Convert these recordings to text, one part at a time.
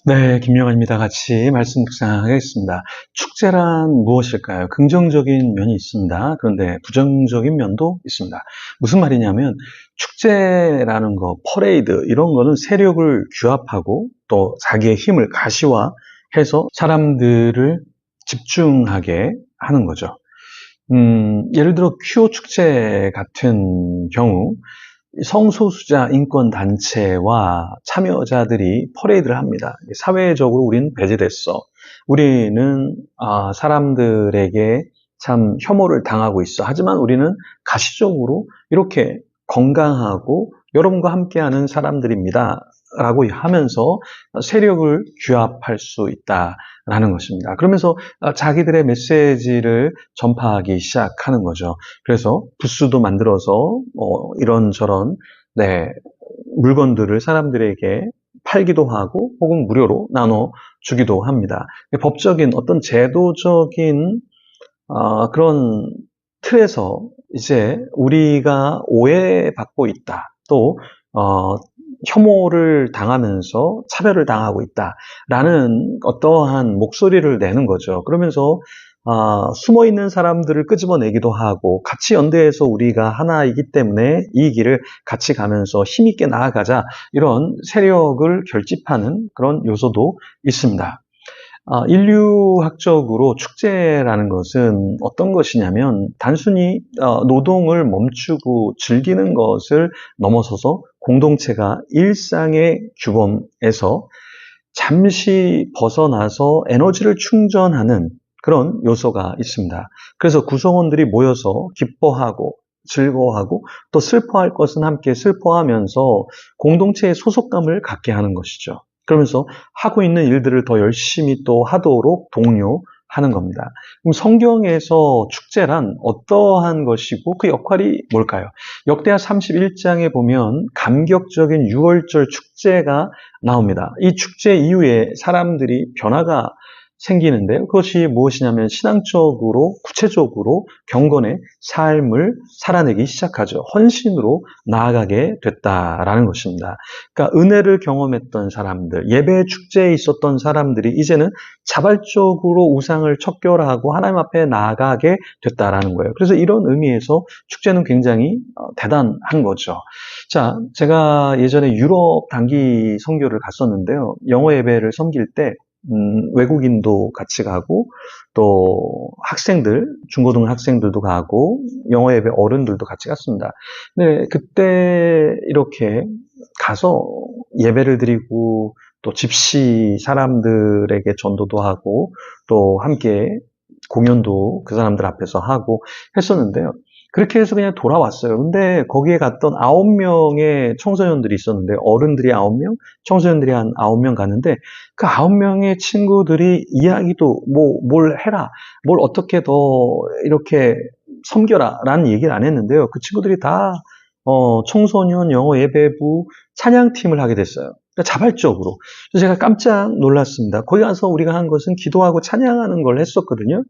네, 김영환입니다. 같이 말씀 묵상하겠습니다. 축제란 무엇일까요? 긍정적인 면이 있습니다. 그런데 부정적인 면도 있습니다. 무슨 말이냐면 축제라는 거, 퍼레이드 이런 거는 세력을 규합하고 또 자기의 힘을 가시화해서 사람들을 집중하게 하는 거죠. 예를 들어 퀴어 축제 같은 경우 성소수자 인권단체와 참여자들이 퍼레이드를 합니다. 사회적으로 우리는 배제됐어. 우리는 사람들에게 참 혐오를 당하고 있어. 하지만 우리는 가시적으로 이렇게 건강하고 여러분과 함께하는 사람들입니다. 라고 하면서 세력을 규합할 수 있다라는 것입니다. 그러면서 자기들의 메시지를 전파하기 시작하는 거죠. 그래서 부스도 만들어서 이런저런 물건들을 사람들에게 팔기도 하고 혹은 무료로 나눠주기도 합니다. 법적인 어떤 제도적인 그런 틀에서 이제 우리가 오해받고 있다. 또 혐오를 당하면서 차별을 당하고 있다라는 어떠한 목소리를 내는 거죠. 그러면서 숨어있는 사람들을 끄집어내기도 하고 같이 연대해서 우리가 하나이기 때문에 이 길을 같이 가면서 힘있게 나아가자 이런 세력을 결집하는 그런 요소도 있습니다. 인류학적으로 축제라는 것은 어떤 것이냐면 단순히 노동을 멈추고 즐기는 것을 넘어서서 공동체가 일상의 규범에서 잠시 벗어나서 에너지를 충전하는 그런 요소가 있습니다. 그래서 구성원들이 모여서 기뻐하고 즐거워하고 또 슬퍼할 것은 함께 슬퍼하면서 공동체의 소속감을 갖게 하는 것이죠. 그러면서 하고 있는 일들을 더 열심히 또 하도록 독려하는 겁니다. 그럼 성경에서 축제란 어떠한 것이고 그 역할이 뭘까요? 역대하 31장에 보면 감격적인 6월절 축제가 나옵니다. 이 축제 이후에 사람들이 변화가 생기는데요. 그것이 무엇이냐면 신앙적으로 구체적으로 경건의 삶을 살아내기 시작하죠. 헌신으로 나아가게 됐다라는 것입니다. 그러니까 은혜를 경험했던 사람들, 예배 축제에 있었던 사람들이 이제는 자발적으로 우상을 척결하고 하나님 앞에 나아가게 됐다라는 거예요. 그래서 이런 의미에서 축제는 굉장히 대단한 거죠. 자, 제가 예전에 유럽 단기 선교를 갔었는데요. 영어 예배를 섬길 때 외국인도 같이 가고 또 학생들, 중고등 학생들도 가고 영어 예배 어른들도 같이 갔습니다. 근데 그때 이렇게 가서 예배를 드리고 또 집시 사람들에게 전도도 하고 또 함께 공연도 그 사람들 앞에서 하고 했었는데요. 그렇게 해서 그냥 돌아왔어요. 근데 거기에 갔던 9명의 청소년들이 있었는데 어른들이 9명, 청소년들이 한 9명 갔는데 그 9명의 친구들이 이야기도 뭘 해라, 뭘 어떻게 더 이렇게 섬겨라 라는 얘기를 안 했는데요. 그 친구들이 다 청소년 영어 예배부 찬양팀을 하게 됐어요. 그러니까 자발적으로. 그래서 제가 깜짝 놀랐습니다. 거기 가서 우리가 한 것은 기도하고 찬양하는 걸 했었거든요.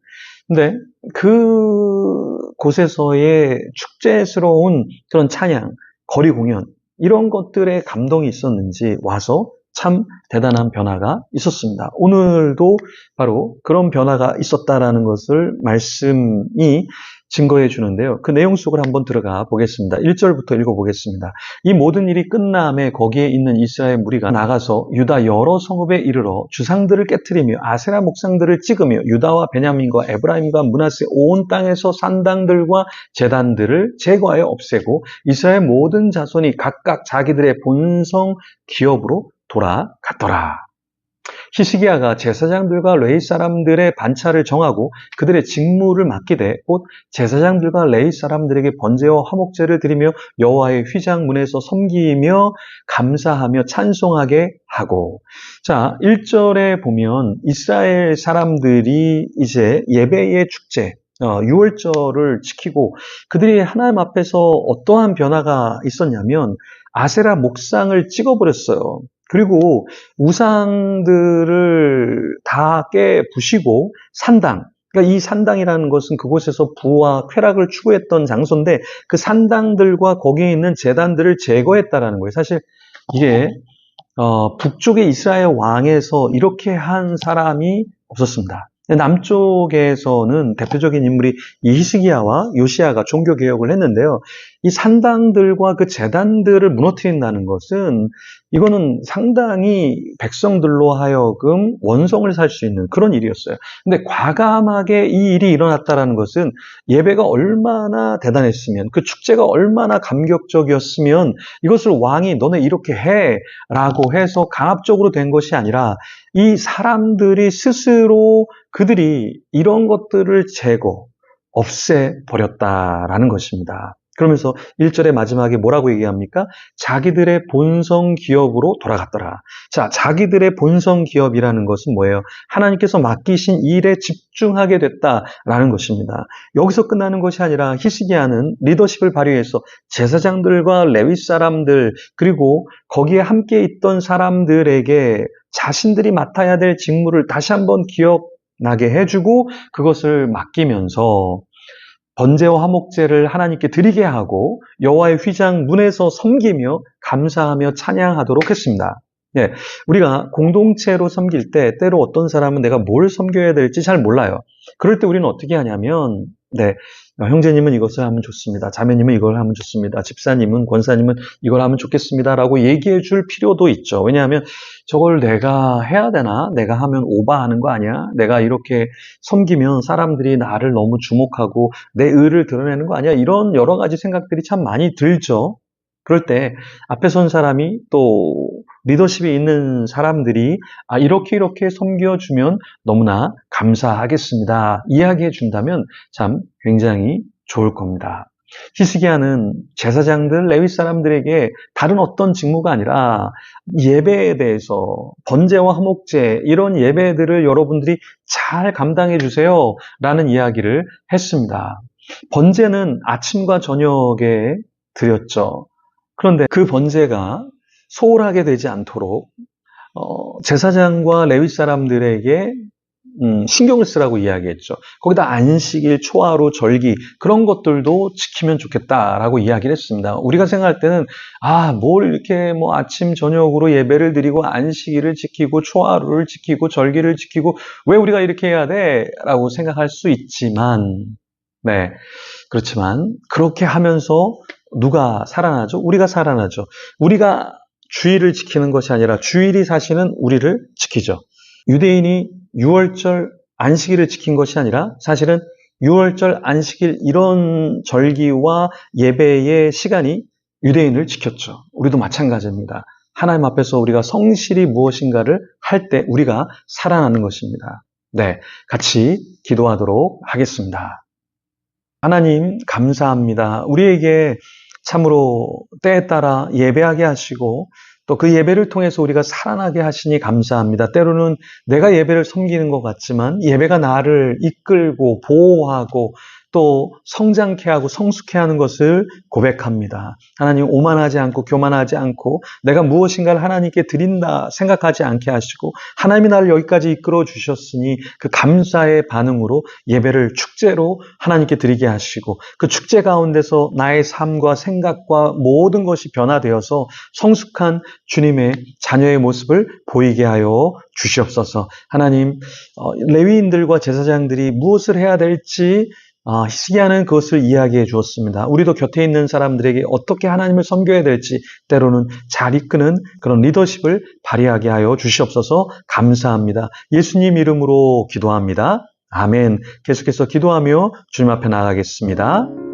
근데 그 곳에서의 축제스러운 그런 찬양, 거리 공연, 이런 것들에 감동이 있었는지 와서 참 대단한 변화가 있었습니다. 오늘도 바로 그런 변화가 있었다라는 것을 말씀이 증거해 주는데요. 그 내용 속을 한번 들어가 보겠습니다. 1절부터 읽어보겠습니다. 이 모든 일이 끝남에 거기에 있는 이스라엘 무리가 나가서 유다 여러 성읍에 이르러 주상들을 깨뜨리며 아세라 목상들을 찍으며 유다와 베냐민과 에브라임과 므낫세 온 땅에서 산당들과 제단들을 제거하여 없애고 이스라엘 모든 자손이 각각 자기들의 본성 기업으로 돌아갔더라. 히스기야가 제사장들과 레위 사람들의 반차를 정하고 그들의 직무를 맡기되 곧 제사장들과 레위 사람들에게 번제와 화목제를 드리며 여호와의 휘장문에서 섬기며 감사하며 찬송하게 하고. 자, 1절에 보면 이스라엘 사람들이 이제 예배의 축제 6월절을 지키고 그들이 하나님 앞에서 어떠한 변화가 있었냐면 아세라 목상을 찍어버렸어요. 그리고 우상들을 다 깨부시고 산당, 그러니까 이 산당이라는 것은 그곳에서 부와 쾌락을 추구했던 장소인데 그 산당들과 거기에 있는 제단들을 제거했다라는 거예요. 사실 이게 북쪽의 이스라엘 왕에서 이렇게 한 사람이 없었습니다. 남쪽에서는 대표적인 인물이 이 히스기야와 요시야가 종교개혁을 했는데요. 이 산당들과 그 제단들을 무너뜨린다는 것은 이거는 상당히 백성들로 하여금 원성을 살 수 있는 그런 일이었어요. 근데 과감하게 이 일이 일어났다는 것은 예배가 얼마나 대단했으면, 그 축제가 얼마나 감격적이었으면 이것을 왕이 너네 이렇게 해 라고 해서 강압적으로 된 것이 아니라 이 사람들이 스스로 그들이 이런 것들을 없애버렸다라는 것입니다. 그러면서 1절의 마지막에 뭐라고 얘기합니까? 자기들의 본성 기업으로 돌아갔더라. 자, 자기들의 본성 기업이라는 것은 뭐예요? 하나님께서 맡기신 일에 집중하게 됐다라는 것입니다. 여기서 끝나는 것이 아니라 히스기야는 리더십을 발휘해서 제사장들과 레위 사람들 그리고 거기에 함께 있던 사람들에게 자신들이 맡아야 될 직무를 다시 한번 기억나게 해주고 그것을 맡기면서 번제와 화목제를 하나님께 드리게 하고 여호와의 휘장 문에서 섬기며 감사하며 찬양하도록 했습니다. 네, 우리가 공동체로 섬길 때 때로 어떤 사람은 내가 뭘 섬겨야 될지 잘 몰라요. 그럴 때 우리는 어떻게 하냐면 형제님은 이것을 하면 좋습니다. 자매님은 이걸 하면 좋습니다. 집사님은, 권사님은 이걸 하면 좋겠습니다. 라고 얘기해 줄 필요도 있죠. 왜냐하면 저걸 내가 해야 되나? 내가 하면 오바하는 거 아니야? 내가 이렇게 섬기면 사람들이 나를 너무 주목하고 내 의를 드러내는 거 아니야? 이런 여러 가지 생각들이 참 많이 들죠. 그럴 때 앞에 선 사람이 또 리더십이 있는 사람들이 이렇게 섬겨주면 너무나 감사하겠습니다. 이야기해 준다면 참 굉장히 좋을 겁니다. 히스기야는 제사장들, 레위 사람들에게 다른 어떤 직무가 아니라 예배에 대해서 번제와 화목제 이런 예배들을 여러분들이 잘 감당해 주세요 라는 이야기를 했습니다. 번제는 아침과 저녁에 드렸죠. 그런데 그 번제가 소홀하게 되지 않도록 제사장과 레위 사람들에게 신경을 쓰라고 이야기했죠. 거기다 안식일, 초하루, 절기 그런 것들도 지키면 좋겠다라고 이야기를 했습니다. 우리가 생각할 때는 뭘 이렇게 아침 저녁으로 예배를 드리고 안식일을 지키고 초하루를 지키고 절기를 지키고 왜 우리가 이렇게 해야 돼? 라고 생각할 수 있지만 그렇지만 그렇게 하면서 누가 살아나죠? 우리가 살아나죠. 우리가 주일을 지키는 것이 아니라 주일이 사실은 우리를 지키죠. 유대인이 6월절 안식일을 지킨 것이 아니라 사실은 6월절 안식일 이런 절기와 예배의 시간이 유대인을 지켰죠. 우리도 마찬가지입니다. 하나님 앞에서 우리가 성실히 무엇인가를 할 때 우리가 살아나는 것입니다. 같이 기도하도록 하겠습니다. 하나님 감사합니다. 우리에게 참으로 때에 따라 예배하게 하시고 또 그 예배를 통해서 우리가 살아나게 하시니 감사합니다. 때로는 내가 예배를 섬기는 것 같지만 예배가 나를 이끌고 보호하고 또 성장케 하고 성숙케 하는 것을 고백합니다. 하나님 오만하지 않고 교만하지 않고 내가 무엇인가를 하나님께 드린다 생각하지 않게 하시고 하나님이 나를 여기까지 이끌어 주셨으니 그 감사의 반응으로 예배를 축제로 하나님께 드리게 하시고 그 축제 가운데서 나의 삶과 생각과 모든 것이 변화되어서 성숙한 주님의 자녀의 모습을 보이게 하여 주시옵소서. 하나님 레위인들과 제사장들이 무엇을 해야 될지 히스기야는 그것을 이야기해 주었습니다. 우리도 곁에 있는 사람들에게 어떻게 하나님을 섬겨야 될지 때로는 잘 이끄는 그런 리더십을 발휘하게 하여 주시옵소서. 감사합니다. 예수님 이름으로 기도합니다. 아멘. 계속해서 기도하며 주님 앞에 나아가겠습니다.